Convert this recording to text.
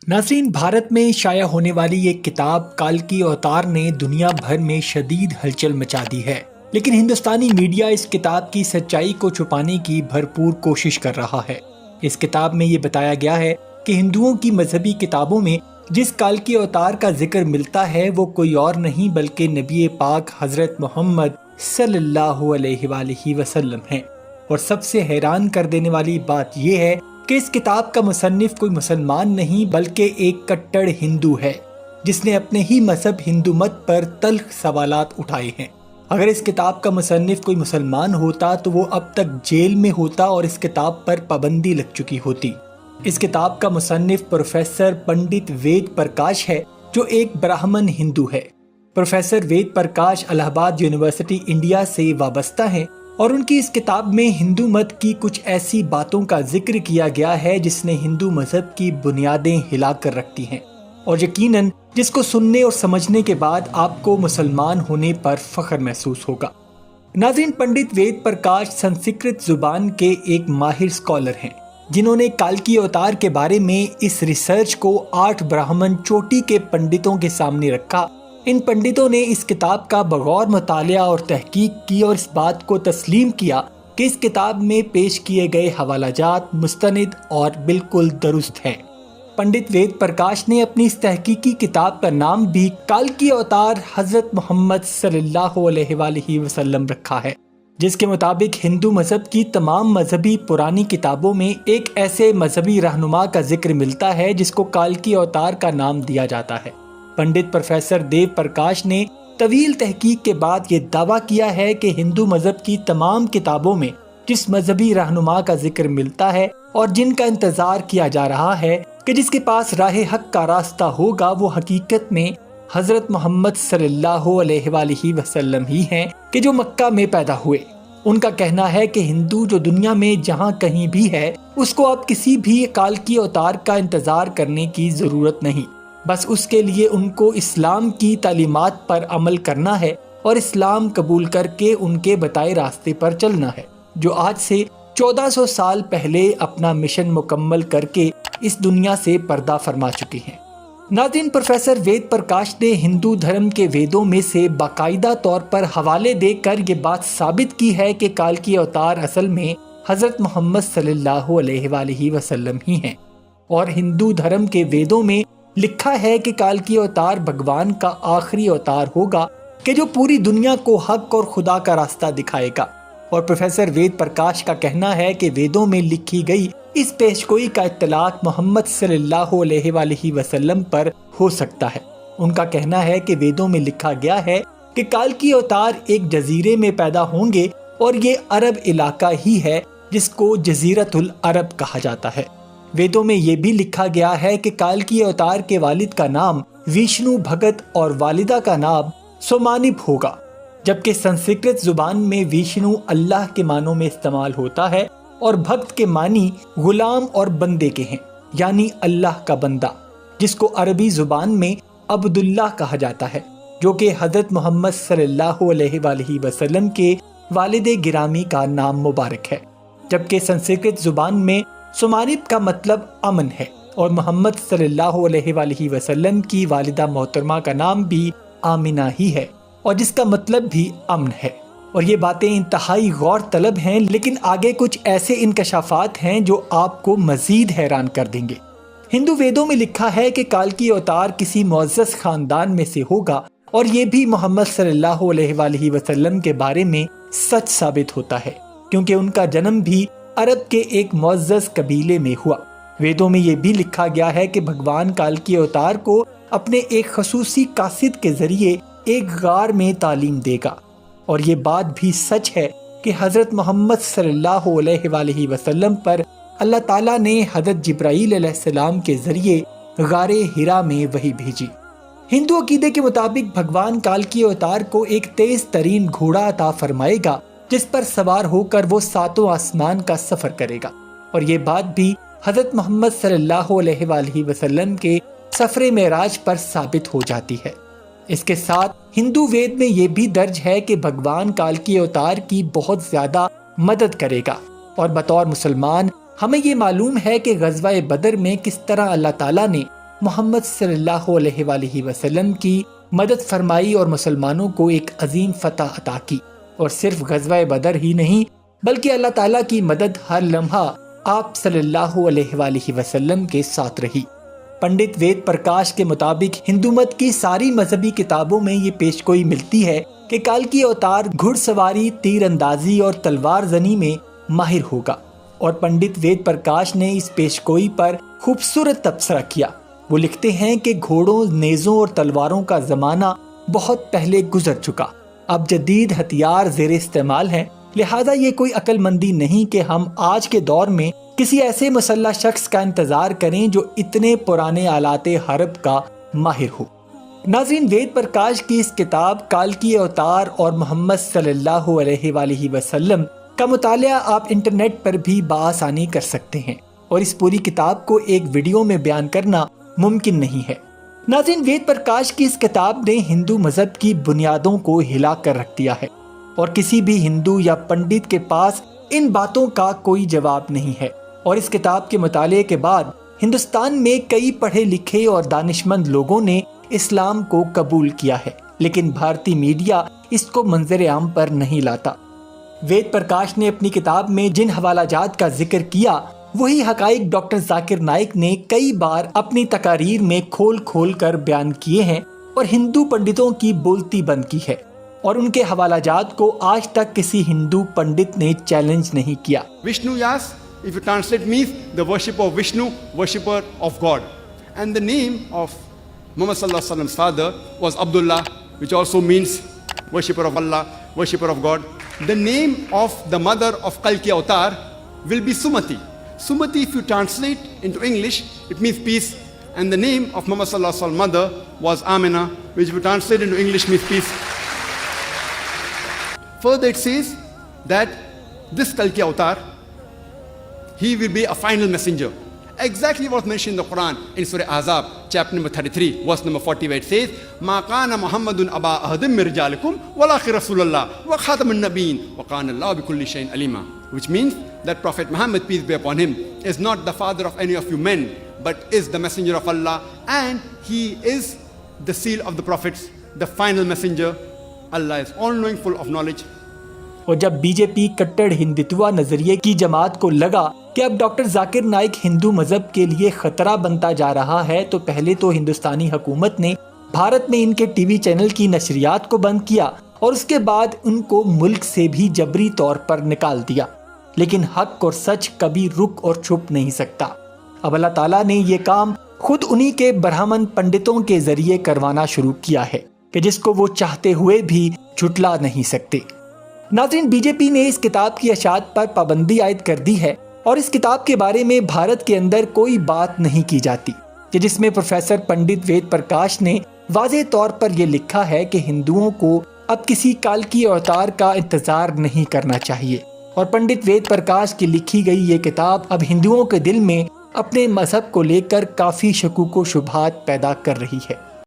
नाज़रीन, भारत में शाया होने वाली ये किताब काल्की अवतार ने दुनिया भर में शदीद हलचल मचा दी है, लेकिन हिंदुस्तानी मीडिया इस किताब की सच्चाई को छुपाने की भरपूर कोशिश कर रहा है। इस किताब में ये बताया गया है कि हिंदुओं की मजहबी किताबों में जिस काल्की अवतार का जिक्र मिलता है वो कोई और नहीं बल्कि नबी पाक हजरत मोहम्मद सल्लल्लाहु अलैहि वसल्लम है। और सबसे हैरान कर देने वाली बात यह है कि इस किताब का मुसन्निफ कोई मुसलमान नहीं बल्कि एक कट्टर हिंदू है, जिसने अपने ही मजहब हिंदू मत पर तल्ख सवालात उठाए हैं। अगर इस किताब का मुसन्निफ कोई मुसलमान होता तो वो अब तक जेल में होता और इस किताब पर पाबंदी लग चुकी होती। इस किताब का मुसन्निफ प्रोफेसर पंडित वेद प्रकाश है, जो एक ब्राह्मण हिंदू है। Professor Ved Prakash Allahabad university India से वाबस्ता है और उनकी इस किताब में हिंदू मत की कुछ ऐसी बातों का जिक्र किया गया है जिसने हिंदू मजहब की बुनियादें हिला कर रखती हैं, और यकीनन जिसको सुनने और समझने के बाद आपको मुसलमान होने पर फख्र महसूस होगा। नाज़रीन, पंडित वेद प्रकाश संस्कृत जुबान के एक माहिर स्कॉलर हैं, जिन्होंने काल्की अवतार के बारे में इस रिसर्च को 8 ब्राह्मण चोटी के पंडितों के सामने रखा। इन पंडितों ने इस किताब का बगौर मुतालिया और तहकीक की और इस बात को तस्लीम किया कि इस किताब में पेश किए गए हवालाजात मुस्तनिद और बिल्कुल दुरुस्त हैं। पंडित वेद प्रकाश ने अपनी इस तहकीकी किताब का नाम भी काल्की अवतार हजरत मोहम्मद सल्लल्लाहु अलैहि वसल्लम रखा है, जिसके मुताबिक हिंदू मजहब की तमाम मजहबी पुरानी किताबों में एक ऐसे मजहबी रहनुमा का जिक्र मिलता है जिसको काल्की अवतार का नाम दिया जाता है। पंडित प्रोफेसर देव प्रकाश ने तवील तहकीक के बाद ये दावा किया है कि हिंदू मजहब की तमाम किताबों में जिस मजहबी रहनुमा का जिक्र मिलता है और जिनका इंतजार किया जा रहा है कि जिसके पास राह हक का रास्ता होगा, वो हकीकत में हजरत मोहम्मद सल्लल्लाहु अलैहि वसल्लम ही हैं कि जो मक्का में पैदा हुए। उनका कहना है कि हिंदू जो दुनिया में जहाँ कहीं भी है उसको अब किसी भी काल्की अवतार का इंतजार करने की जरूरत नहीं, बस उसके लिए उनको इस्लाम की तालीमात पर अमल करना है और इस्लाम कबूल करके उनके बताए रास्ते पर चलना है, जो आज से 1400 साल पहले अपना मिशन मुकम्मल करके इस दुनिया से पर्दा फरमा चुके हैं। नाज़रीन, प्रोफेसर वेद प्रकाश ने हिंदू धर्म के वेदों में से बाकायदा तौर पर हवाले देकर ये बात साबित की है कि काल्की अवतार असल में हजरत मोहम्मद सल्लल्लाहु अलैहि वसल्लम ही हैं, और हिंदू धर्म के वेदों में लिखा है कि काल्की अवतार भगवान का आखिरी अवतार होगा कि जो पूरी दुनिया को हक और खुदा का रास्ता दिखाएगा। और प्रोफेसर वेद प्रकाश का कहना है कि वेदों में लिखी गई इस पेशगोई का इत्तलाक मोहम्मद सल्लल्लाहु अलैहि वसल्लम पर हो सकता है। उनका कहना है कि वेदों में लिखा गया है कि काल्की अवतार एक जजीरे में पैदा होंगे और ये अरब इलाका ही है जिसको जजीरतुल अरब कहा जाता है। वेदों में ये भी लिखा गया है कि काल्की अवतार के वालिद का नाम विष्णु भगत और वालिदा का नाम सोमानिप होगा, जबकि संस्कृत जुबान में विष्णु अल्लाह के मानों में इस्तेमाल होता है और भक्त के मानी गुलाम और बंदे के हैं, यानी अल्लाह का बंदा, जिसको अरबी जुबान में अब्दुल्लाह कहा जाता है, जो कि हजरत मोहम्मद सल्लल्लाहु अलैहि वसल्लम के वालिद गिरामी का नाम मुबारक है। जबकि संस्कृत जुबान में सोमानिप का मतलब अमन है और मोहम्मद सल्लल्लाहु अलैहि वसल्लम की वालिदा मोहतरमा का नाम भी आमिना ही है और जिसका मतलब भी अमन है। और ये बातें इंतहाई गौर तलब हैं, लेकिन आगे कुछ ऐसे इंकशाफात हैं जो आपको मजीद हैरान कर देंगे। हिंदू वेदों में लिखा है कि काल्की अवतार किसी मुअज़्ज़ज़ खानदान में से होगा और ये भी मोहम्मद सल्लल्लाहु अलैहि वसल्लम के बारे में सच साबित होता है, क्योंकि उनका जन्म भी अरब के एक मुअज़्ज़ज़ कबीले में हुआ। वेदों में ये भी लिखा गया है कि भगवान काल्की अवतार को अपने एक खसूसी कासिद के जरिए एक गार में तालीम देगा। और ये बात भी सच है कि हजरत मोहम्मद सल्लल्लाहु अलैहि वसल्लम पर अल्लाह ताला ने हजरत जिब्राईल अलैहिस्सलाम के जरिए गारे हिरा में वही भेजी। हिंदू अकीदे के मुताबिक भगवान काल्की अवतार को एक तेज तरीन घोड़ा अता फरमाएगा जिस पर सवार होकर वो 7 आसमान का सफर करेगा। और ये बात भी हजरत मोहम्मद सल्लल्लाहु अलैहि वसल्लम के सफरे मेराज पर साबित हो जाती है। इसके साथ हिंदू वेद में ये भी दर्ज है कि भगवान काल्की अवतार की बहुत ज्यादा मदद करेगा। और बतौर मुसलमान हमें ये मालूम है कि ग़ज़वा बदर में किस तरह अल्लाह ताला ने محمد صلی اللہ علیہ وآلہ وسلم کی مدد فرمائی اور مسلمانوں کو ایک عظیم فتح عطا کی، اور صرف غزوہ بدر ہی نہیں بلکہ اللہ تعالیٰ کی مدد ہر لمحہ آپ صلی اللہ علیہ وآلہ وسلم کے ساتھ رہی۔ پنڈت وید پرکاش کے مطابق ہندو مت کی ساری مذہبی کتابوں میں یہ پیشگوئی ملتی ہے کہ کالکی اوتار گھڑ سواری، تیر اندازی اور تلوار زنی میں ماہر ہوگا، اور پنڈت وید پرکاش نے اس پیشگوئی پر خوبصورت تبصرہ کیا۔ وہ لکھتے ہیں کہ گھوڑوں، نیزوں اور تلواروں کا زمانہ بہت پہلے گزر چکا، اب جدید ہتھیار زیر استعمال ہیں، لہٰذا یہ کوئی عقل مندی نہیں کہ ہم آج کے دور میں کسی ایسے مسلح شخص کا انتظار کریں جو اتنے پرانے آلات حرب کا ماہر ہو۔ ناظرین، وید پرکاش کی اس کتاب کالکی اوتار اور محمد صلی اللہ علیہ وآلہ وسلم کا مطالعہ آپ انٹرنیٹ پر بھی بآسانی کر سکتے ہیں، اور اس پوری کتاب کو ایک ویڈیو میں بیان کرنا ممکن نہیں ہے۔ ناظرین، وید پرکاش کی اس کتاب نے ہندو مذہب کی بنیادوں کو ہلا کر رکھ دیا ہے، اور کسی بھی ہندو یا پنڈت کے پاس ان باتوں کا کوئی جواب نہیں ہے، اور اس کتاب کے مطالعے کے بعد ہندوستان میں کئی پڑھے لکھے اور دانشمند لوگوں نے اسلام کو قبول کیا ہے، لیکن بھارتی میڈیا اس کو منظر عام پر نہیں لاتا۔ وید پرکاش نے اپنی کتاب میں جن حوالہ جات کا ذکر کیا وہی حقائق ڈاکٹر ذاکر نائک نے کئی بار اپنی تقاریر میں کھول کھول کر بیان کیے ہیں، اور ہندو پنڈتوں کی بولتی بند کی ہے، اور ان کے حوالہ جات کو آج تک کسی ہندو پنڈت نے چیلنج نہیں کیا۔ Vishnu Yas, if you translate, means the worship of Vishnu, worshipper of God. And the name of Muhammad Sallallahu Alaihi Wasallam's father was Abdullah, which also means worshipper of Allah, worshipper of God. The name of the mother of Kalki Avatar will be Sumati. Sumati, if you translate into English, it means peace. And the name of Muhammad Sallallahu Alaihi Wasallam's mother was Amina, which if you translate into English means peace. Further it says that this Kalki Avatar, he will be a final messenger. Exactly what mentioned in the Quran in Surah Ahzab, chapter number 33, verse number 40, where it says, مَا كَانَ مُحَمَّدٌ أَبَا أَحَدٍ مِّن رِجَالِكُمْ وَلَٰكِنَّ رَسُولَ اللَّهِ وَخَاتَمَ النَّبِيِّينَ وَكَانَ اللَّهُ بِكُلِّ شَيْءٍ عَلِيمًا. Which means that Prophet Muhammad, peace be upon him, is not the father of any of you men, but is the messenger of Allah, and he is the seal of the prophets, the final messenger. Allah is all-knowing, full of knowledge. اور جب B J پی کٹڑ ہندتوا نظریے کی جماعت کو لگا کہ اب doctor Zakir Naik ہندو مذہب کے لیے خطرہ بنتا جا رہا ہے، تو پہلے تو ہندوستانی حکومت نے بھارت میں ان کے ٹی وی چینل کی نشریات کو بند کیا، اور اس کے بعد ان کو ملک سے بھی جبری طور پر نکال دیا۔ لیکن حق اور سچ کبھی رک اور چھپ نہیں سکتا۔ اب اللہ تعالیٰ نے یہ کام خود انہی کے برہمن پنڈتوں کے ذریعے کروانا شروع کیا ہے، کہ جس کو وہ چاہتے ہوئے بھی جھٹلا نہیں سکتے۔ ناظرین، بی جے پی نے اس کتاب کی اشاعت پر پابندی عائد کر دی ہے، اور اس کتاب کے بارے میں بھارت کے اندر کوئی بات نہیں کی جاتی، کہ جس میں پروفیسر پنڈت وید پرکاش نے واضح طور پر یہ لکھا ہے کہ ہندوؤں کو اب کسی کالکی اوتار کا انتظار نہیں کرنا چاہیے، اور پنڈت وید پرکاش کی لکھی گئی یہ کتاب اب ہندوؤں کے دل میں اپنے مذہب کو لے کر کافی شکوک و شبہات پیدا کر رہی ہے۔